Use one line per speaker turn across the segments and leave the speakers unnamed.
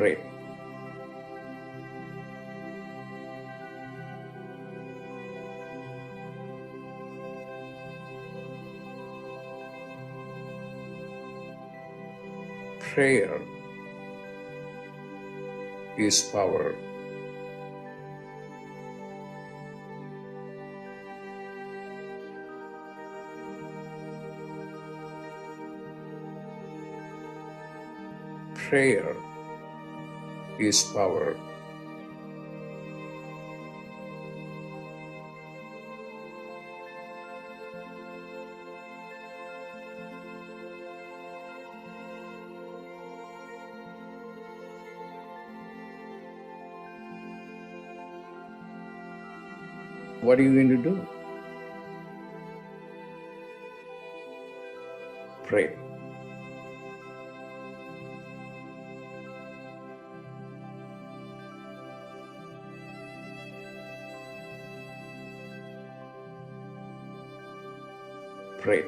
Pray. Prayer is power. Prayer is power. What are you going to do? Pray. Pray.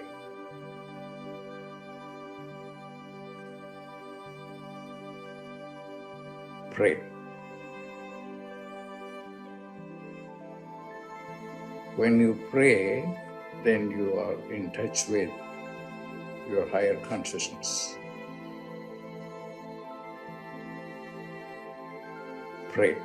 Pray. When you pray, then you are in touch with your higher consciousness. Pray.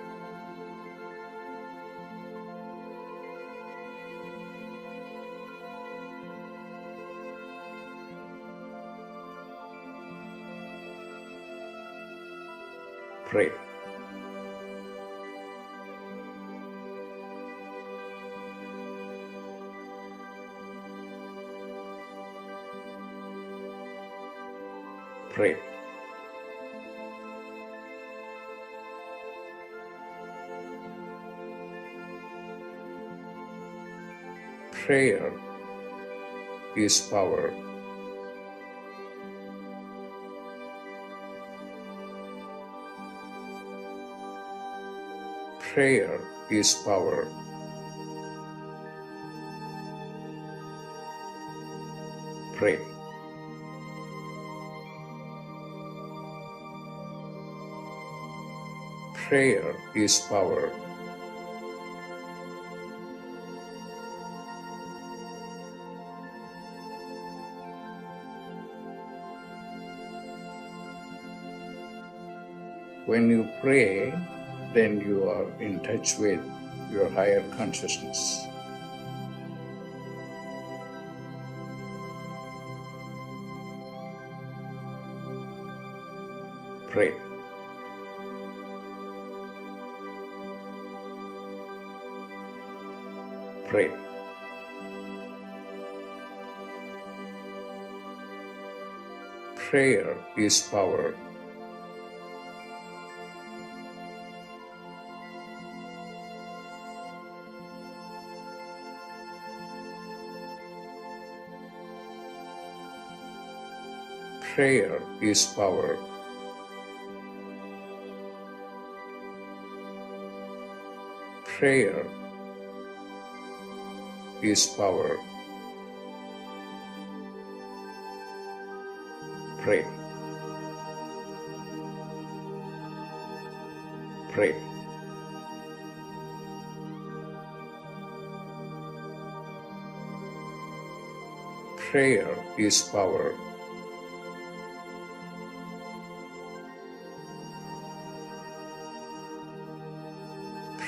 Pray. Pray. Prayer is power. Prayer is power. Pray. Prayer is power. When you pray, then you are in touch with your higher consciousness. Pray. Pray. Prayer is power. Prayer is power. Prayer is power. Pray. Pray. Prayer is power.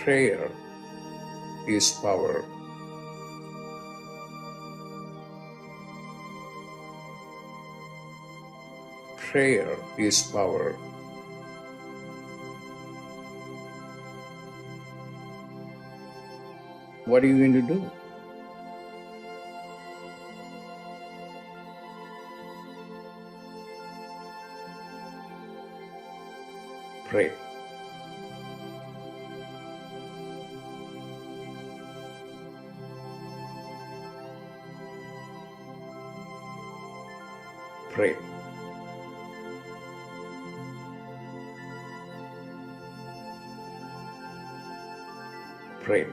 Prayer is power. Prayer is power. What are you going to do? Pray. Pray. Pray.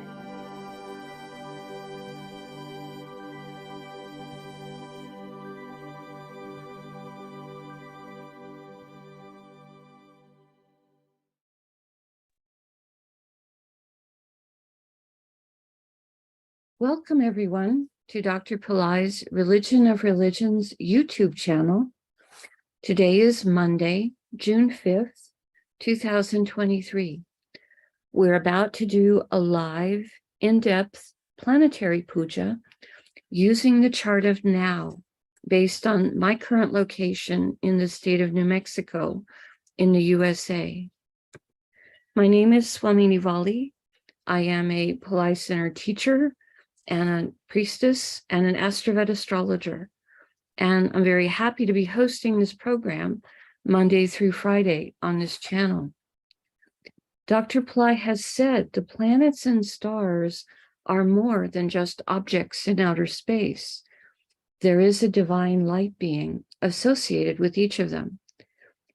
Welcome, everyone, to Dr. Pillai's Religion of Religions YouTube channel. Today is Monday, June 5th, 2023. We're about to do a live, in-depth planetary puja using the chart of now, based on my current location in the state of New Mexico in the USA. My name is Swamini Valli. I am a Pillai Center teacher and a priestess and an AstroVed astrologer. And I'm very happy to be hosting this program Monday through Friday on this channel. Dr. Pillai has said the planets and stars are more than just objects in outer space. There is a divine light being associated with each of them.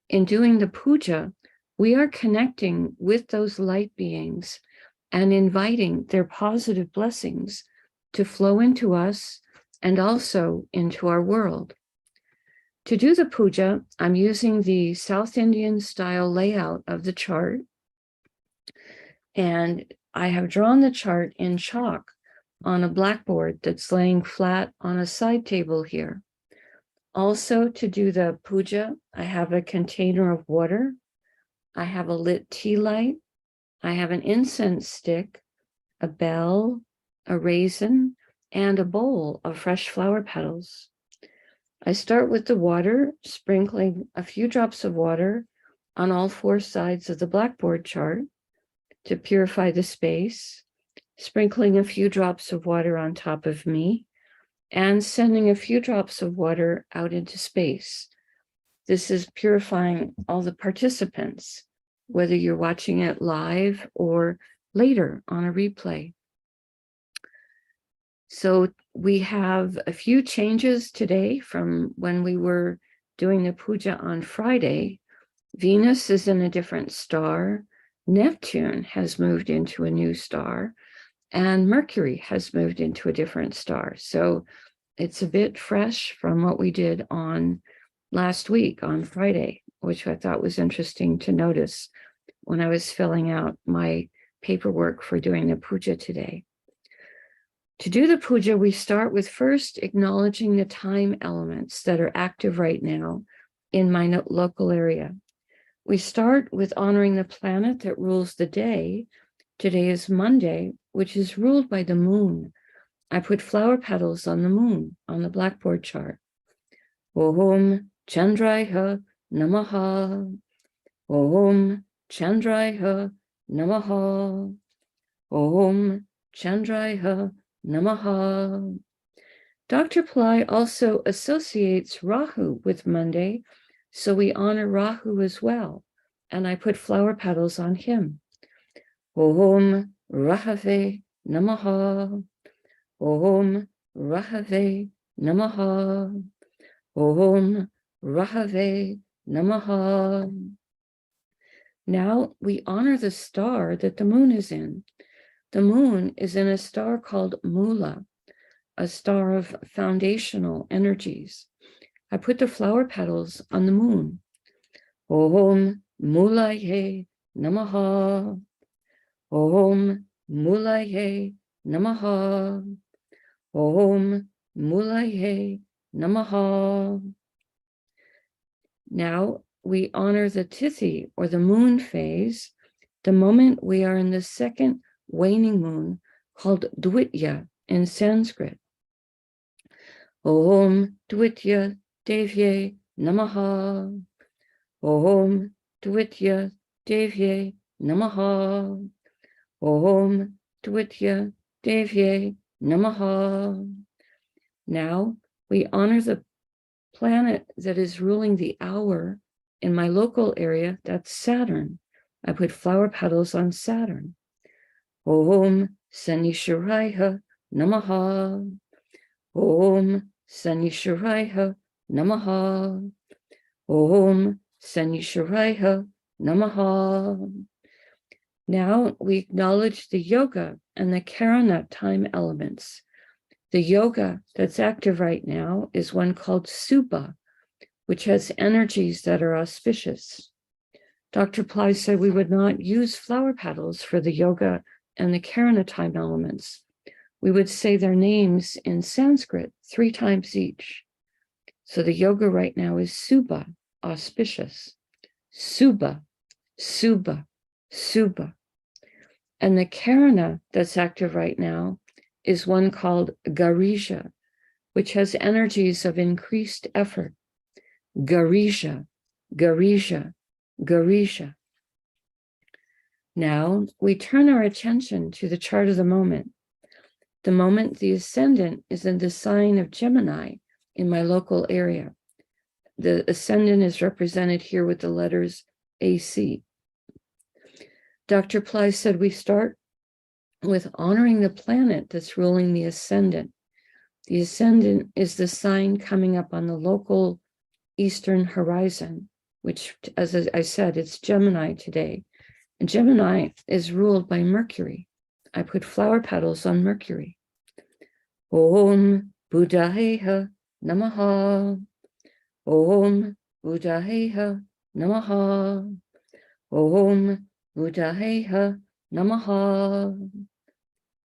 In doing the puja, we are connecting with those light beings and inviting their positive blessings to flow into us and also into our world. To do the puja, I'm using the South Indian style layout of the chart, and I have drawn the chart in chalk on a blackboard that's laying flat on a side table here. Also, to do the puja, I have a container of water, I have a lit tea light, I have an incense stick, a bell, a raisin, and a bowl of fresh flower petals. I start with the water, sprinkling a few drops of water on all four sides of the blackboard chart to purify the space, sprinkling a few drops of water on top of me, and sending a few drops of water out into space. This is purifying all the participants, whether you're watching it live or later on a replay. So we have a few changes today from when we were doing the puja on Friday. Venus is in a different star, Neptune has moved into a new star, and Mercury has moved into a different star. So it's a bit fresh from what we did on last week on Friday, which I thought was interesting to notice when I was filling out my paperwork for doing the puja today. To do the puja, we start with first acknowledging the time elements that are active right now in my local area. We start with honoring the planet that rules the day. Today is Monday, which is ruled by the moon. I put flower petals on the moon on the blackboard chart. Om Chandraya Namaha. Om Chandraya Namaha. Om Chandraya Namaha. Dr. Pillai also associates Rahu with Monday, so we honor Rahu as well, and I put flower petals on him. Om Rahave Namaha. Om Rahave Namaha. Om Rahave Namaha. Now we honor the star that the moon is in. The moon is in a star called Mula, a star of foundational energies. I put the flower petals on the moon. Om Mulaye Namaha. Om Mulaye Namaha. Om Mulaye Namaha. Now we honor the Tithi, or the moon phase, the moment we are in the second waning moon, called Dvitya in Sanskrit. Om Dvitya Devye Namaha. Om Dvitya Devye Namaha. Om Dvitya Devye Namaha. Now we honor the planet that is ruling the hour in my local area, that's Saturn. I put flower petals on Saturn. Om Sanishwaraya Namaha. Om Sanishwaraya Namaha. Om Sanishwaraya Namaha. Now we acknowledge the yoga and the karana time elements. The yoga that's active right now is one called Subha, which has energies that are auspicious. Dr. Pillai said we would not use flower petals for the yoga and the karana time elements. we would say their names in Sanskrit 3 times each. So the yoga right now is Subha, auspicious. Subha, Subha, Subha. And the Karana that's active right now is one called Garisha, which has energies of increased effort. Garisha, Garisha, Garisha. Now we turn our attention to the chart of the moment. The moment the ascendant is in the sign of Gemini in my local area. The ascendant is represented here with the letters AC. Dr. Pillai said we start with honoring the planet that's ruling the ascendant. The ascendant is the sign coming up on the local eastern horizon, which, as I said, it's Gemini today. And Gemini is ruled by Mercury. I put flower petals on Mercury. Om Buddhayeha Namaha. Om Buddhayeha Namaha. Om Buddhayeha Namaha.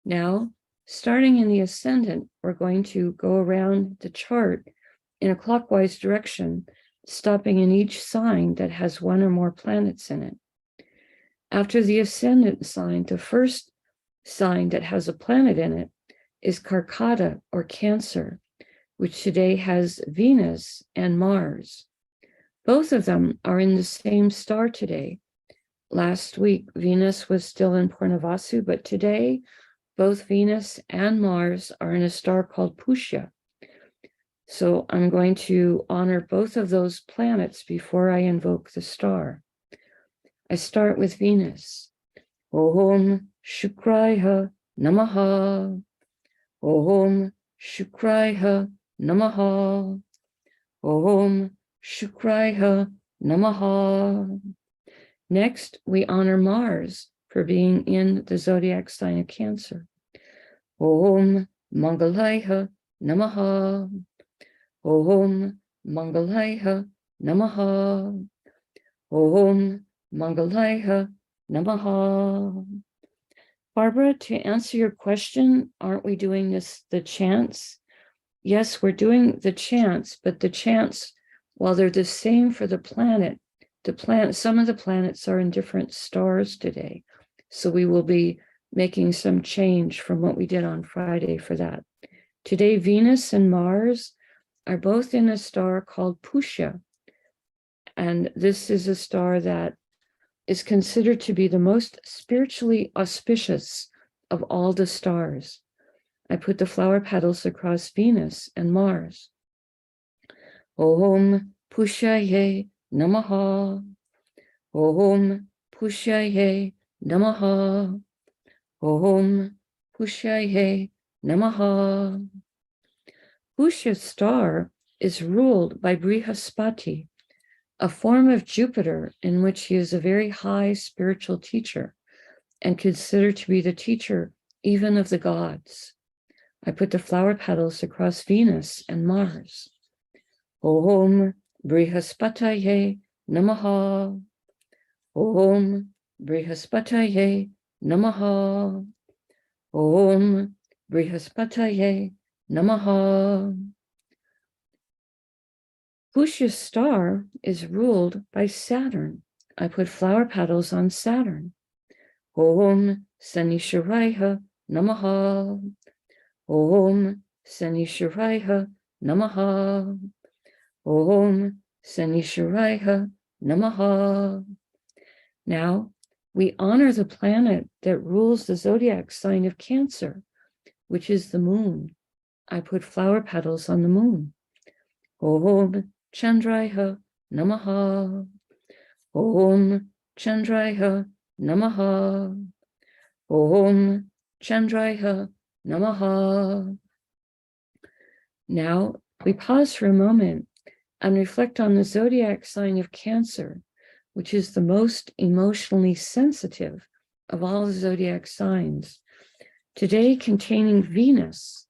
Now, starting in the ascendant, we're going to go around the chart in a clockwise direction, stopping in each sign that has one or more planets in it. After the ascendant sign, the first sign that has a planet in it is Karkata or Cancer, which today has Venus and Mars. Both of them are in the same star today. Last week, Venus was still in Purnavasu, but today, both Venus and Mars are in a star called Pushya. So I'm going to honor both of those planets before I invoke the star. I start with Venus. Om Shukraya Namaha. Om Shukraya Namaha. Om Shukraya Namaha. Next, we honor Mars for being in the zodiac sign of Cancer. Om Mangalaya Namaha. Om Mangalaya Namaha. Om Mangalaya Namaha. Barbara, to answer your question, aren't we doing the chants? Yes, we're doing the chants, but the chants, while they're the same for the planet, some of the planets are in different stars today. So we will be making some change from what we did on Friday for that. Today, Venus and Mars are both in a star called Pushya. And this is a star that is considered to be the most spiritually auspicious of all the stars. I put the flower petals across Venus and Mars. Om Pushyaye Namaha. Om Pushyaye Namaha. Om Pushyaye Namaha. Pushya star is ruled by Brihaspati, a form of Jupiter in which he is a very high spiritual teacher and considered to be the teacher even of the gods. I put the flower petals across Venus and Mars. Om Brihaspataye Namaha. Om Brihaspataye Namaha. Om Brihaspataye Namaha. Pushya star is ruled by Saturn. I put flower petals on Saturn. Om Sanishwaraya Namaha. Om Sanishwaraya Namaha. Om Sanishwaraya Namaha. Now, we honor the planet that rules the zodiac sign of Cancer, which is the moon. I put flower petals on the moon. Om Chandraya Namaha. Om Chandraya Namaha. Om Chandraya Namaha. Now we pause for a moment and reflect on the zodiac sign of Cancer, which is the most emotionally sensitive of all the zodiac signs. Today containing Venus,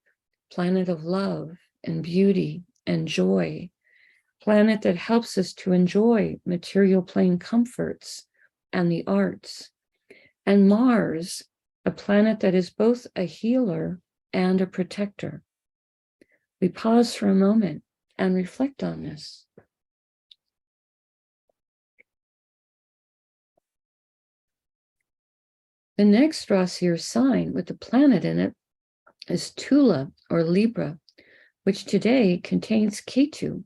planet of love and beauty and joy, planet that helps us to enjoy material plane comforts and the arts. And Mars, a planet that is both a healer and a protector. We pause for a moment and reflect on this. The next Rasi or sign with the planet in it is Tula or Libra, which today contains Ketu.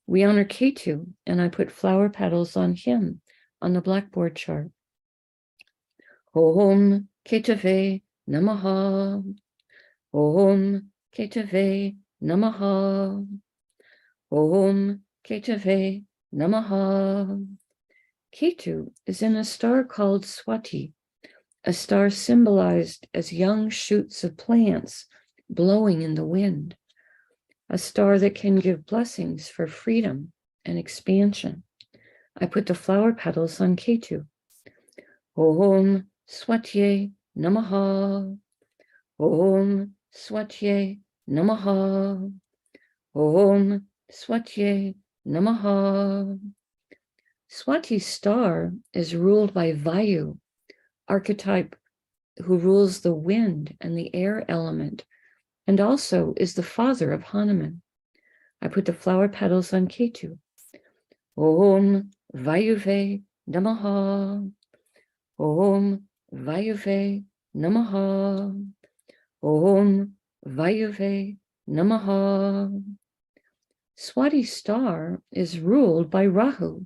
We honor Ketu, and I put flower petals on him on the blackboard chart. Om Ketave Namaha. Om Ketave Namaha. Om Ketave Namaha. Ketu is in a star called Swati, a star symbolized as young shoots of plants blowing in the wind, a star that can give blessings for freedom and expansion. I put the flower petals on Ketu. Om Swatye Namaha. Om Swatye Namaha. Om Swatye Namaha. Swati star is ruled by Vayu, archetype who rules the wind and the air element, and also is the father of Hanuman. I put the flower petals on Ketu. Om Vayuve Namaha. Om Vayuve Namaha. Om Vayuve Namaha. Swati star is ruled by Rahu.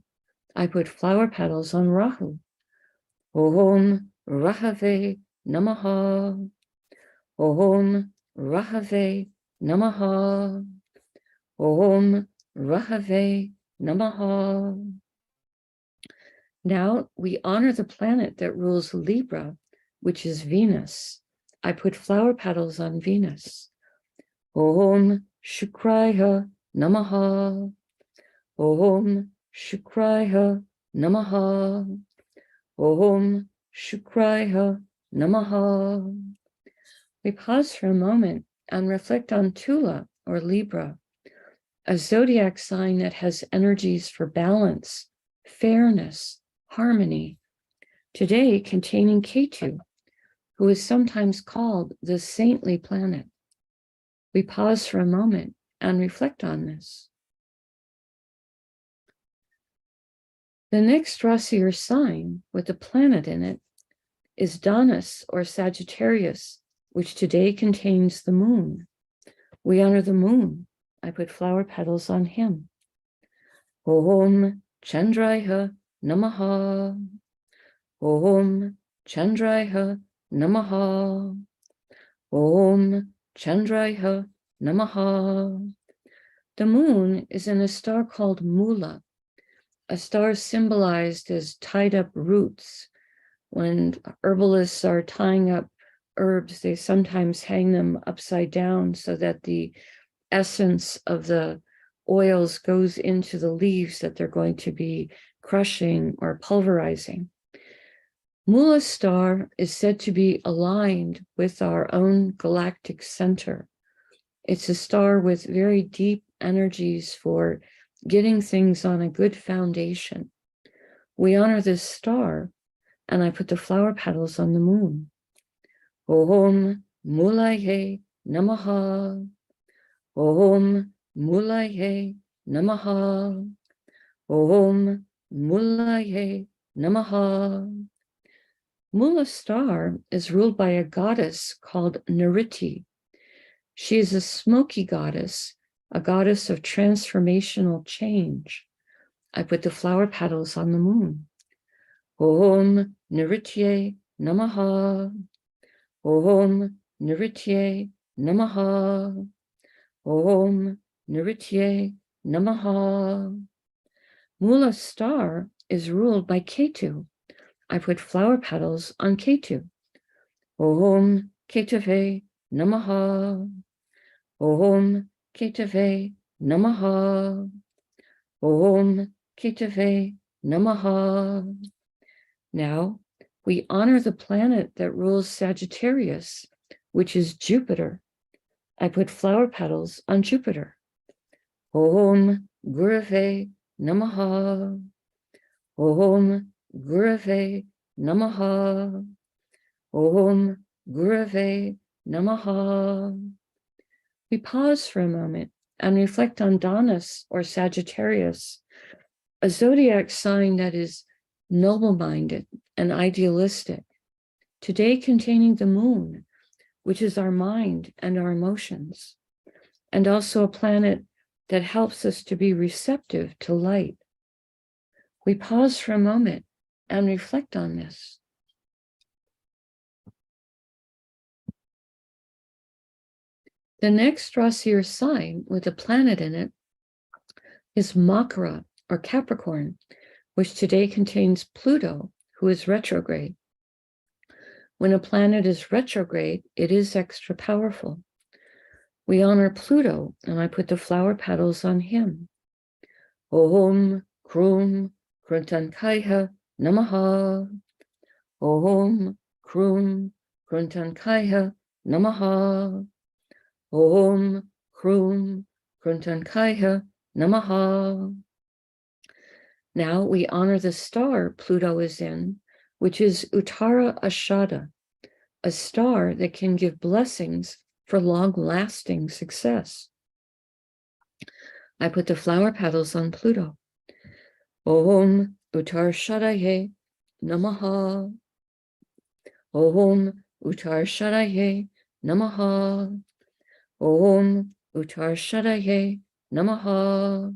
I put flower petals on Rahu. Om Rahave Namaha. Om Rahave Namaha. Om Rahave Namaha. Now we honor the planet that rules Libra, which is Venus. I put flower petals on Venus. Om Shukraya Namaha. Om Shukraya Namaha. Om Shukraya Namaha. We pause for a moment and reflect on Tula or Libra, a zodiac sign that has energies for balance, fairness, harmony, today containing Ketu, who is sometimes called the saintly planet. We pause for a moment and reflect on this. The next Rasi or sign with the planet in it is Danas or Sagittarius, which today contains the moon. We honor the moon. I put flower petals on him. Om Chandraya Namaha. Om Chandraya Namaha. Om Chandraya Namaha. The moon is in a star called Mula, a star symbolized as tied up roots. When herbalists are tying up herbs, they sometimes hang them upside down so that the essence of the oils goes into the leaves that they're going to be crushing or pulverizing. Mula star is said to be aligned with our own galactic center. It's a star with very deep energies for getting things on a good foundation. We honor this star, and I put the flower petals on the moon. Om Mulaye Namaha. Om Mulaye Namaha. Om Mulaye Namaha. Mula star is ruled by a goddess called Niriti. She is a smoky goddess, a goddess of transformational change. I put the flower petals on the moon. Om Niritye Namaha. Om Niritye Namaha. Om Niritye Namaha. Mula star is ruled by Ketu. I put flower petals on Ketu. Om Ketave Namaha. Om Ketave Namaha. Om Ketave Namaha. Now we honor the planet that rules Sagittarius, which is Jupiter. I put flower petals on Jupiter. Om Gurave Namaha. Om Gurave Namaha. Om Gurave Namaha. We pause for a moment and reflect on Danas or Sagittarius, a zodiac sign that is noble-minded and idealistic, today containing the moon, which is our mind and our emotions, and also a planet that helps us to be receptive to light. We pause for a moment and reflect on this. The next Rasi or sign with a planet in it is Makara or Capricorn, which today contains Pluto, who is retrograde. When a planet is retrograde, it is extra powerful. We honor Pluto, and I put the flower petals on him. Om Krum Kruntankaya Namaha. Om Krum Kruntankaya Namaha. Om Krum Kruntankaya Namaha. Now we honor the star Pluto is in, which is Uttara Ashada, a star that can give blessings for long-lasting success. I put the flower petals on Pluto. Om Uttara Shadaye Namaha. Om Uttara Shadaye Namaha. Om Uttara Shadaye Namaha.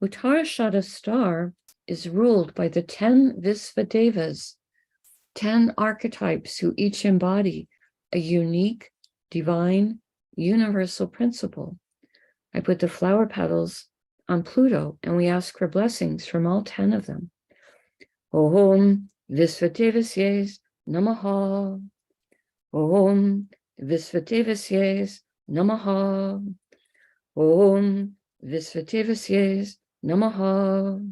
Uttarashada star is ruled by the 10 Visvadevas, 10 archetypes who each embody a unique, divine, universal principle. I put the flower petals on Pluto and we ask for blessings from all 10 of them. Om Visvadevasye Namaha. Om Visvadevasye Namaha. Om Visvadevasye Namaha.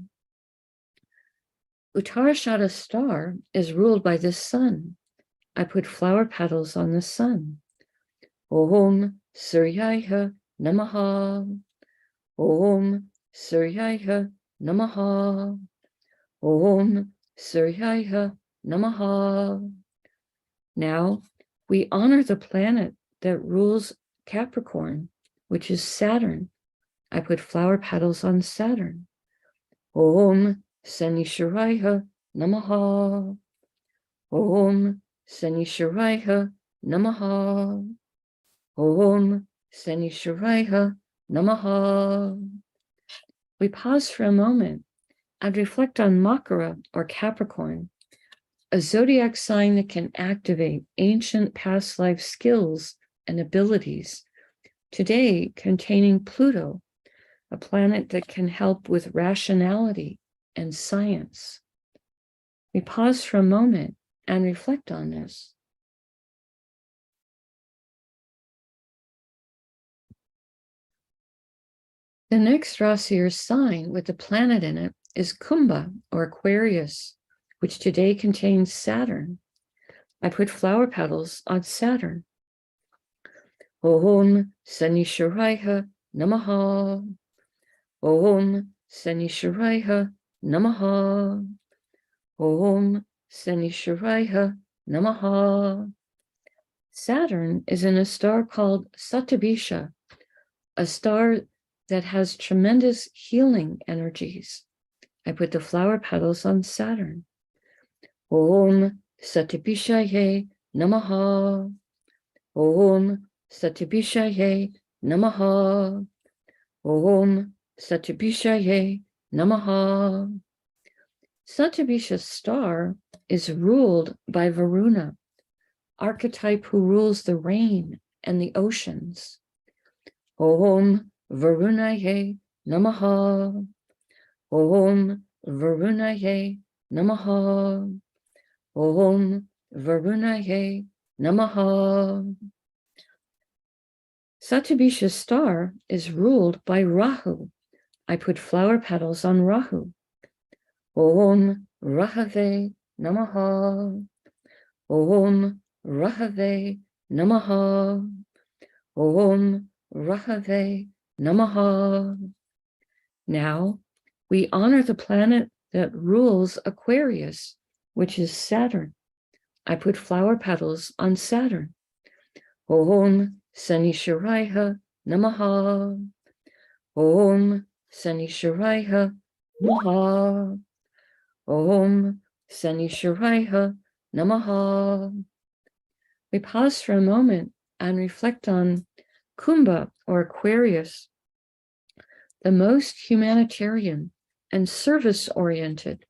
Uttarashada star is ruled by the sun. I put flower petals on the sun. Om Suryaya Namaha. Om Suryaya Namaha. Om Suryaya Namaha. Now we honor the planet that rules Capricorn, which is Saturn. I put flower petals on Saturn. Om Sanishwaraya Namaha. Om Sanishwaraya Namaha. Om Sanishwaraya Namaha. We pause for a moment and reflect on Makara or Capricorn, a zodiac sign that can activate ancient past life skills and abilities, today containing Pluto, a planet that can help with rationality and science. We pause for a moment and reflect on this. The next Rasi or sign with a planet in it is Kumbha or Aquarius, which today contains Saturn. I put flower petals on Saturn. Om Sanishwaraya Namaha. Om Sanishwaraya Namaha. Om Sanishwaraya Namaha. Saturn is in a star called Satabisha, a star that has tremendous healing energies. I put the flower petals on Saturn. Om Satabishaye Namaha. Om Satabishaye Namaha. Om Satabishaye Namaha. Satabisha's star is ruled by Varuna, archetype who rules the rain and the oceans. Om Varunaye Namaha. Om Varunaye Namaha. Om Varunaye Namaha. Satabisha's star is ruled by Rahu. I put flower petals on Rahu. Om Rahave Namaha. Om Rahave Namaha. Om Rahave Namaha. Now we honor the planet that rules Aquarius, which is Saturn. I put flower petals on Saturn. Om Sanisharaya Namaha. Om Sanisharaya Namaha. Om Sanisharaya Namaha. We pause for a moment and reflect on Kumbha or Aquarius, the most humanitarian and service-oriented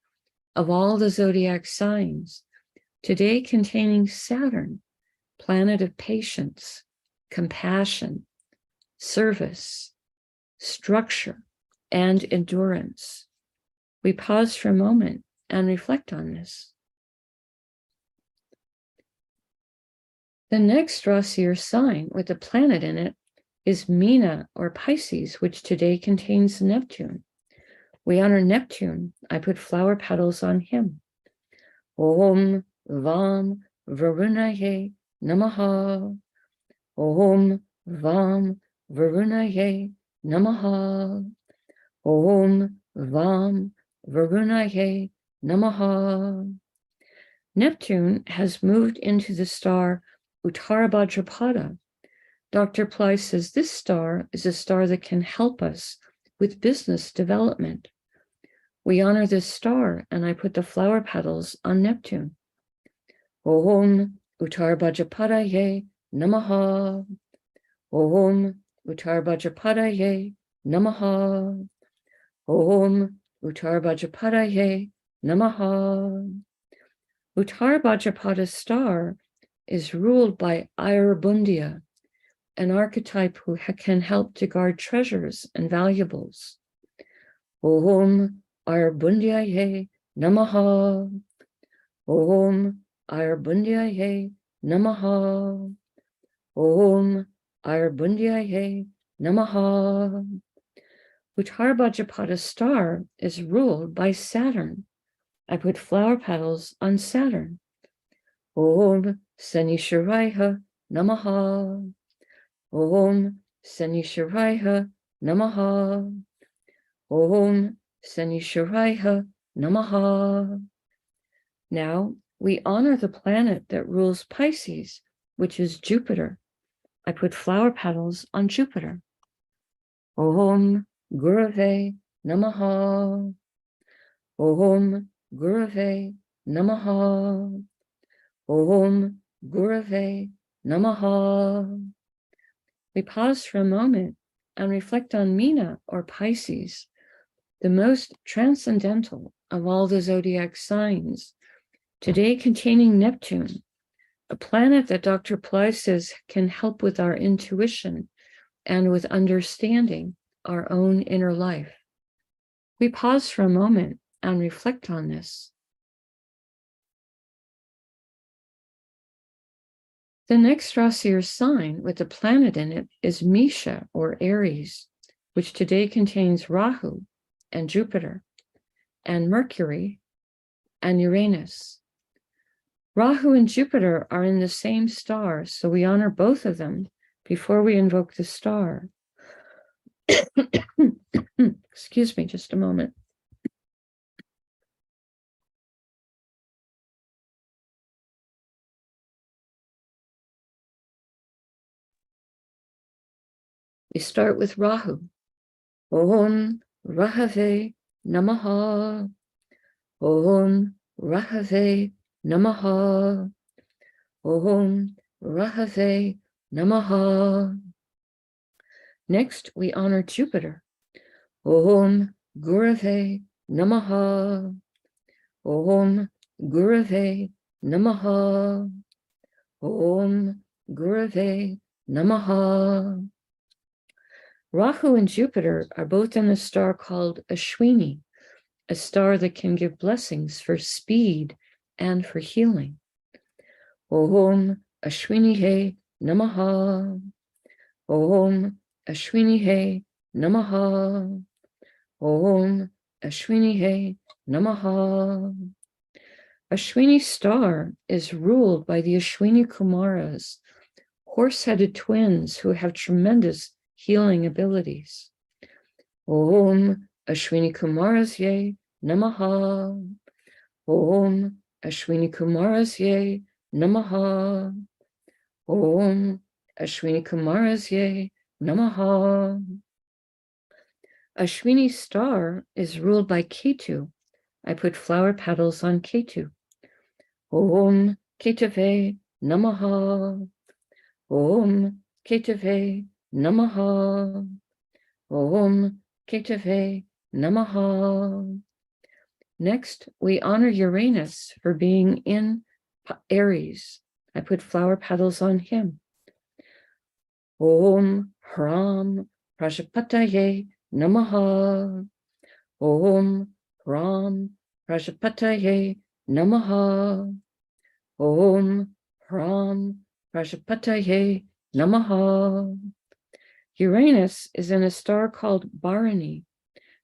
of all the zodiac signs, today containing Saturn, planet of patience, compassion, service, structure, and endurance. We pause for a moment and reflect on this. The next Rasi or sign with a planet in it is Meena or Pisces, which today contains Neptune. We honor Neptune. I put flower petals on him. Om Vam Varunaye Namaha. Om Vam Varunaye Namaha. Om Vam Varunaye Namaha. Neptune has moved into the star Uttara Bhadrapada. Dr. Pillai says this star is a star that can help us with business development. We honor this star, and I put the flower petals on Neptune. Om Uttara Bhadrapadaye Namaha. Om Uttara Bhadrapadaye Namaha. Om Uttara Bhadrapadaye Namaha. Uttara Bhadrapada star is ruled by Ayurbundia, an archetype who can help to guard treasures and valuables. Om Ayurbundiaye Namaha. Om Ayurbundiaye Namaha. Om Ayurbundiaye Namaha. Uttara Bhadrapada star is ruled by Saturn. I put flower petals on Saturn. Om Sanisharaya Namaha. Om Sanisharaya Namaha. Om Sanisharaya Namaha. Now we honor the planet that rules Pisces, which is Jupiter. I put flower petals on Jupiter. Om Gurave Namaha. Om Gurave Namaha. Om Gurave Namaha. We pause for a moment and reflect on Meena or Pisces, the most transcendental of all the zodiac signs, today containing Neptune, a planet that Dr. Pillai says can help with our intuition and with understanding our own inner life. We pause for a moment and reflect on this. The next Rasi or sign with a planet in it is Misha or Aries, which today contains Rahu and Jupiter and Mercury and Uranus. Rahu and Jupiter are in the same star, so we honor both of them before we invoke the star. Excuse me, just a moment. We start with Rahu. Om Rahave Namaha. Om Rahave Namaha. Om Rahave Namaha. Next, we honor Jupiter. Om Gurave Namaha. Om Gurave Namaha. Om Gurave Namaha. Rahu and Jupiter are both in a star called Ashwini, a star that can give blessings for speed and for healing. Om Ashwini Namaha. Om Ashwini Namaha. Om Ashwini Namaha. Ashwini star is ruled by the Ashwini Kumaras, horse-headed twins who have tremendous healing abilities. Om Ashwini Kumarasye Namaha. Om Ashwini Kumarasye Namaha. Om Ashwini Kumarasye Namaha. Ashwini star is ruled by Ketu. I put flower petals on Ketu. Om Ketave Namaha. Om Ketave Namaha. Om Ketave Namaha. Next, we honor Uranus for being in Aries. I put flower petals on him. Om Hram Prajapataye Namaha. Om Hram Prajapataye Namaha. Om Hram Prajapataye Namaha. Uranus is in a star called Bharani,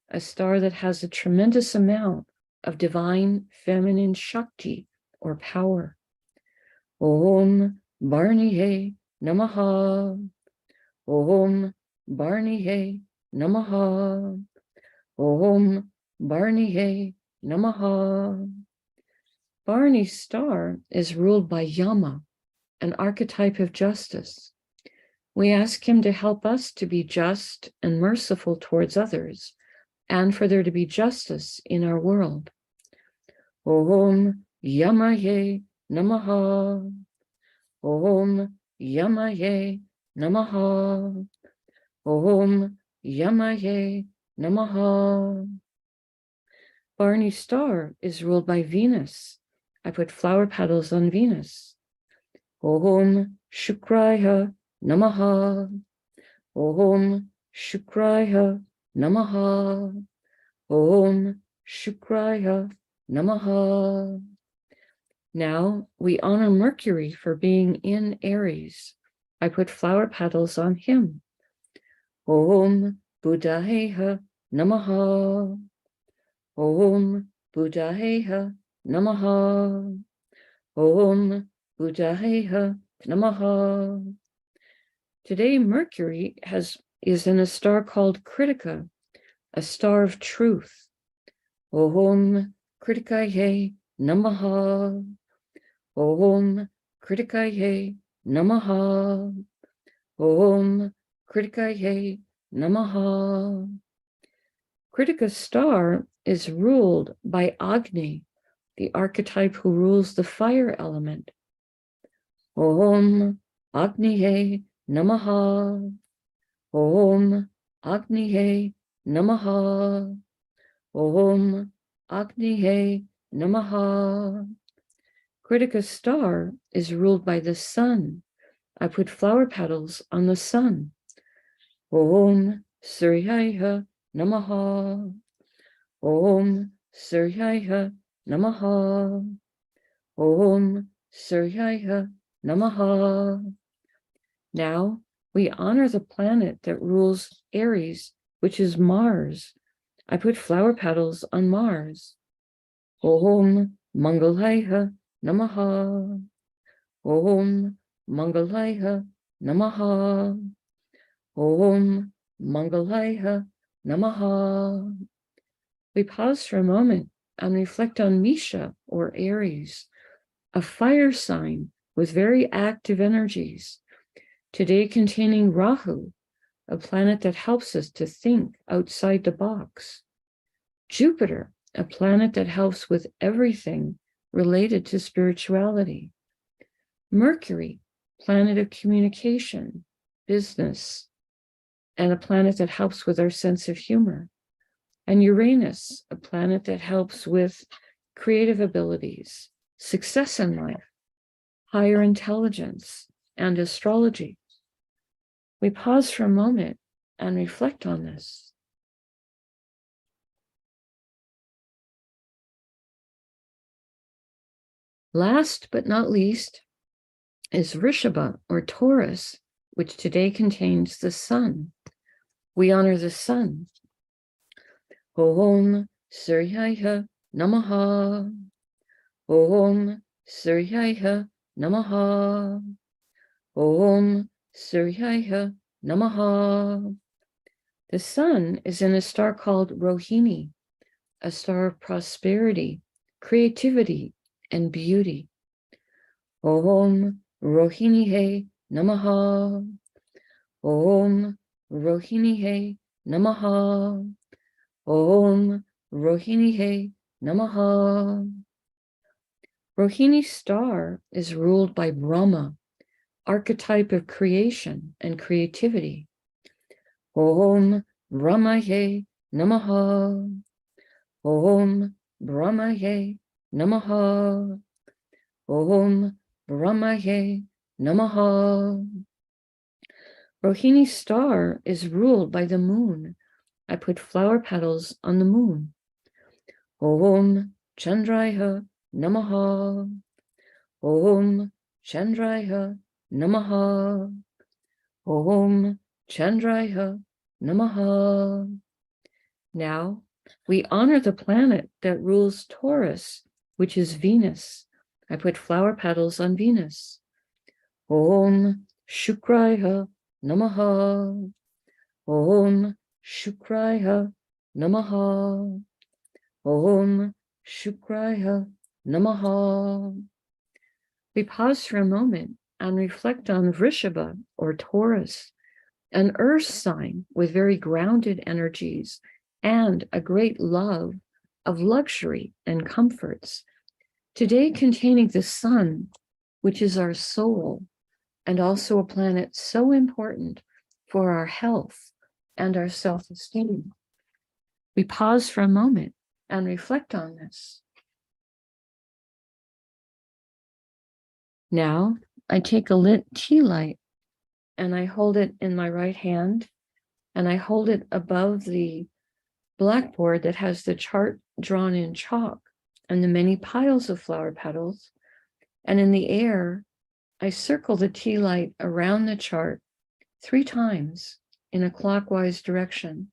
a star that has a tremendous amount of divine feminine Shakti or power. Om Bharaniye Namaha. Om Bharaniye Namaha. Om Bharaniye Namaha. Bharani's star is ruled by Yama, an archetype of justice. We ask him to help us to be just and merciful towards others, and for there to be justice in our world. Om Yamaye Namaha. Om Yamaye Namaha. Om Yamaye Namaha. Bharani's star is ruled by Venus. I put flower petals on Venus. Om Shukraya Namaha. Om Shukraya Namaha. Om Shukraya Namaha. Now we honor Mercury for being in Aries. I put flower petals on him. Om Buddhaheha Namaha. Om Buddhaheha Namaha. Om Buddhaheha Namaha. Today, Mercury is in a star called Kritika, a star of truth. Om Kritikaye Namaha. Om Kritikaye Namaha. Om Kritikaye Namaha. Kritika's star is ruled by Agni, the archetype who rules the fire element. Om Agniye Namaha. Om Agniye Namaha. Om Agniye Namaha. Kritika's star is ruled by the sun. I put flower petals on the sun. Om Suryaya Namaha. Om Suryaya Namaha. Om Suryaya Namaha. Now we honor the planet that rules Aries, which is Mars. I put flower petals on Mars. Om Mangalaya Namaha. Om Mangalaya Namaha. Om Mangalaya Namaha. We pause for a moment and reflect on Misha, or Aries, a fire sign with very active energies, today containing Rahu, a planet that helps us to think outside the box. Jupiter, a planet that helps with everything related to spirituality. Mercury, planet of communication, business, and a planet that helps with our sense of humor. And Uranus, a planet that helps with creative abilities, success in life, higher intelligence, and astrology. We pause for a moment and reflect on this. Last but not least is Rishabha, or Taurus, which today contains the sun. We honor the sun. Om Suryaya Namaha. Om Suryaya Namaha. Om Suryaya Namaha. The sun is in a star called Rohini, a star of prosperity, creativity, and beauty. Om Rohinihe Namaha. Om Rohinihe Namaha. Om Rohinihe Namaha. Rohini star is ruled by Brahma, archetype of creation and creativity. Om Brahmaye Namaha. Om Brahmaye Namaha. Om Brahmaye Namaha. Rohini star is ruled by the moon. I put flower petals on the moon. Om Chandraya Namaha. Om Chandraya Namaha. Om Chandraya Namaha. Now we honor the planet that rules Taurus, which is Venus. I put flower petals on Venus. Om Shukraya Namaha. Om Shukraya Namaha. Om Shukraya Namaha. We pause for a moment and reflect on Vrishabha or Taurus, an earth sign with very grounded energies and a great love of luxury and comforts. Today containing the sun, which is our soul, and also a planet so important for our health and our self-esteem. We pause for a moment and reflect on this. Now, I take a lit tea light and I hold it in my right hand and I hold it above the blackboard that has the chart drawn in chalk and the many piles of flower petals. And in the air, I circle the tea light around the chart 3 times in a clockwise direction,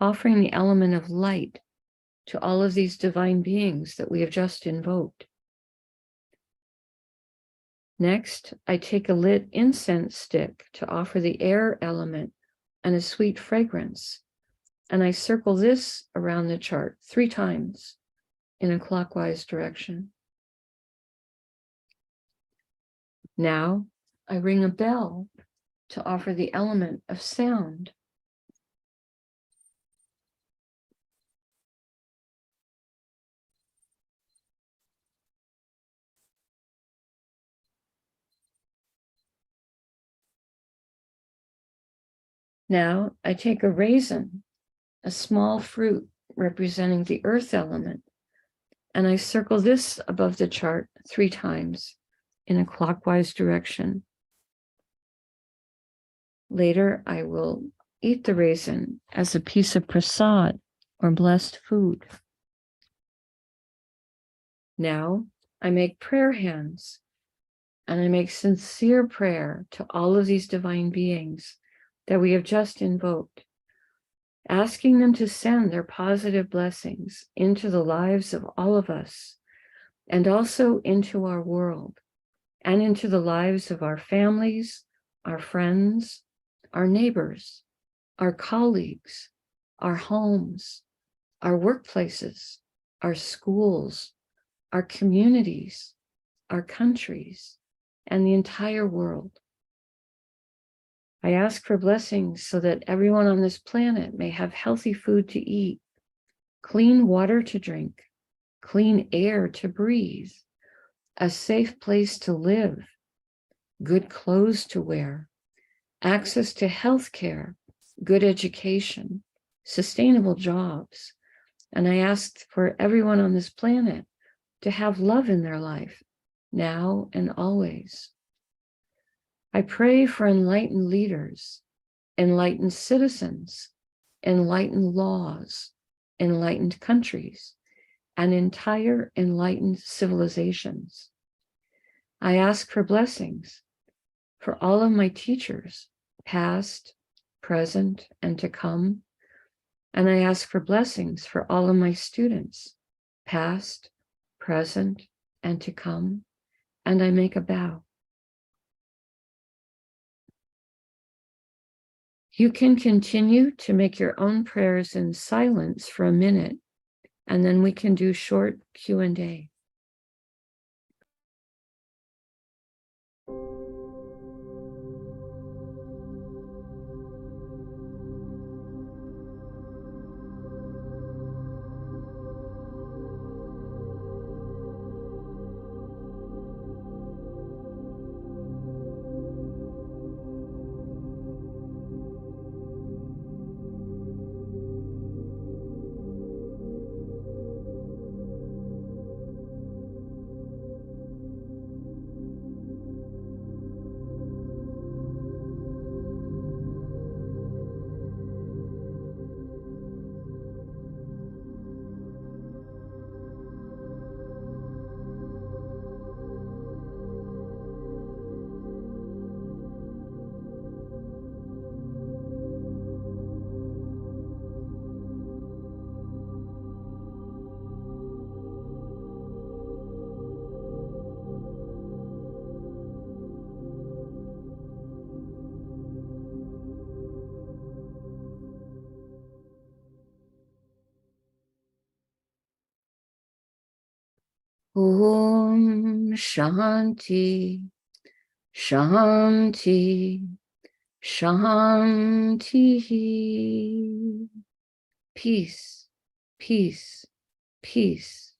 offering the element of light to all of these divine beings that we have just invoked. Next, I take a lit incense stick to offer the air element and a sweet fragrance, and I circle this around the chart 3 times in a clockwise direction. Now, I ring a bell to offer the element of sound. Now, I take a raisin, a small fruit representing the earth element, and I circle this above the chart 3 times in a clockwise direction. Later, I will eat the raisin as a piece of prasad or blessed food. Now, I make prayer hands and I make sincere prayer to all of these divine beings that we have just invoked, asking them to send their positive blessings into the lives of all of us and also into our world and into the lives of our families, our friends, our neighbors, our colleagues, our homes, our workplaces, our schools, our communities, our countries, and the entire world. I ask for blessings so that everyone on this planet may have healthy food to eat, clean water to drink, clean air to breathe, a safe place to live, good clothes to wear, access to health care, good education, sustainable jobs. And I ask for everyone on this planet to have love in their life, now and always. I pray for enlightened leaders, enlightened citizens, enlightened laws, enlightened countries, and entire enlightened civilizations. I ask for blessings for all of my teachers, past, present, and to come. And I ask for blessings for all of my students, past, present, and to come. And I make a bow. You can continue to make your own prayers in silence for a minute, and then we can do short Q&A. Om Shanti, Shanti, Shanti. Peace, peace, peace.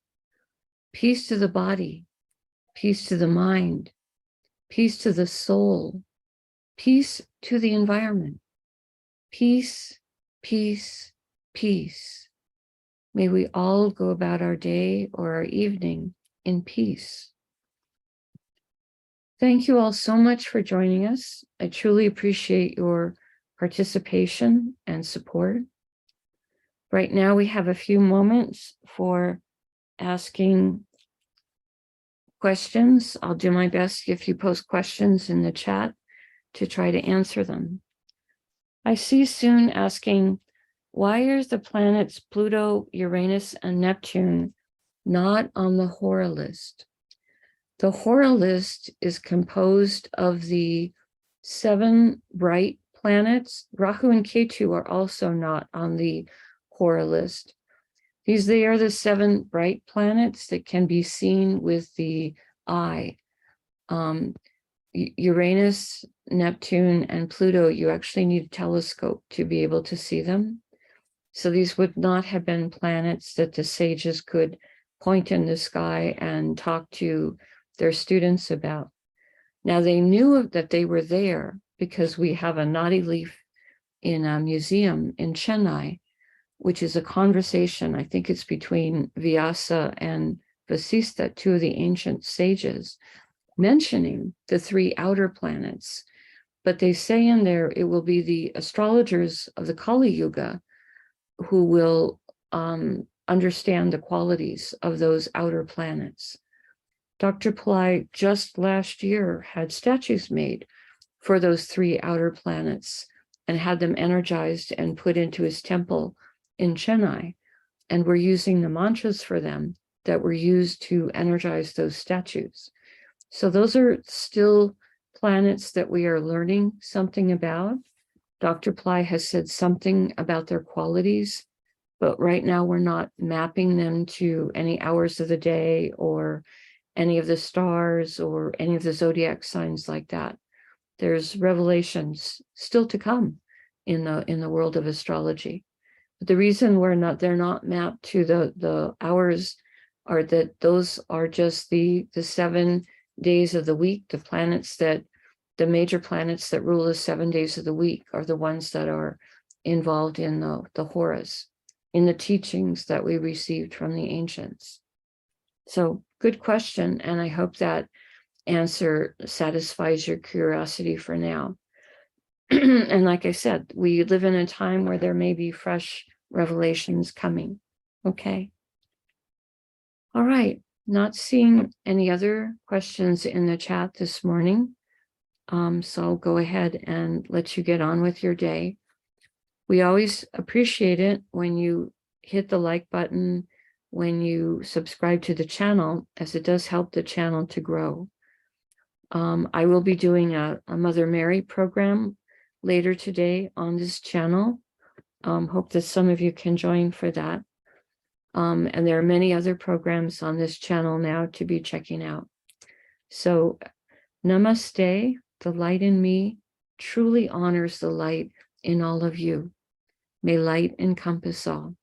Peace to the body, peace to the mind, peace to the soul, peace to the environment. Peace, peace, peace. May we all go about our day or our evening in peace. Thank you all so much for joining us. I truly appreciate your participation and support. Right now, we have a few moments for asking questions. I'll do my best if you post questions in the chat to try to answer them. I see Soon asking, why are the planets Pluto, Uranus, and Neptune not on the Hora list? The Hora list is composed of the 7 bright planets. Rahu and Ketu are also not on the Hora list. They are the 7 bright planets that can be seen with the eye. Uranus, Neptune, and Pluto, you actually need a telescope to be able to see them. So these would not have been planets that the sages could point in the sky and talk to their students about. Now they knew that they were there because we have a nadi leaf in a museum in Chennai, which is a conversation, I think it's between Vyasa and Vasistha, 2 of the ancient sages, mentioning the 3 outer planets. But they say in there, it will be the astrologers of the Kali Yuga who will understand the qualities of those outer planets. Dr. Pillai just last year had statues made for those 3 outer planets and had them energized and put into his temple in Chennai. And we're using the mantras for them that were used to energize those statues. So those are still planets that we are learning something about. Dr. Pillai has said something about their qualities, but right now we're not mapping them to any hours of the day or any of the stars or any of the zodiac signs like that. There's revelations still to come in the world of astrology. But the reason they're not mapped to the hours are that those are just the 7 days of the week. The major planets that rule the 7 days of the week are the ones that are involved in the horas, in the teachings that we received from the ancients. So good question, and I hope that answer satisfies your curiosity for now. And like I said, we live in a time where there may be fresh revelations coming. Okay. All right. Not seeing any other questions in the chat this morning. So I'll go ahead and let you get on with your day. We always appreciate it when you hit the like button, when you subscribe to the channel, as it does help the channel to grow. I will be doing a Mother Mary program later today on this channel. Hope that some of you can join for that. And there are many other programs on this channel now to be checking out. So namaste, the light in me truly honors the light in all of you. May light encompass all.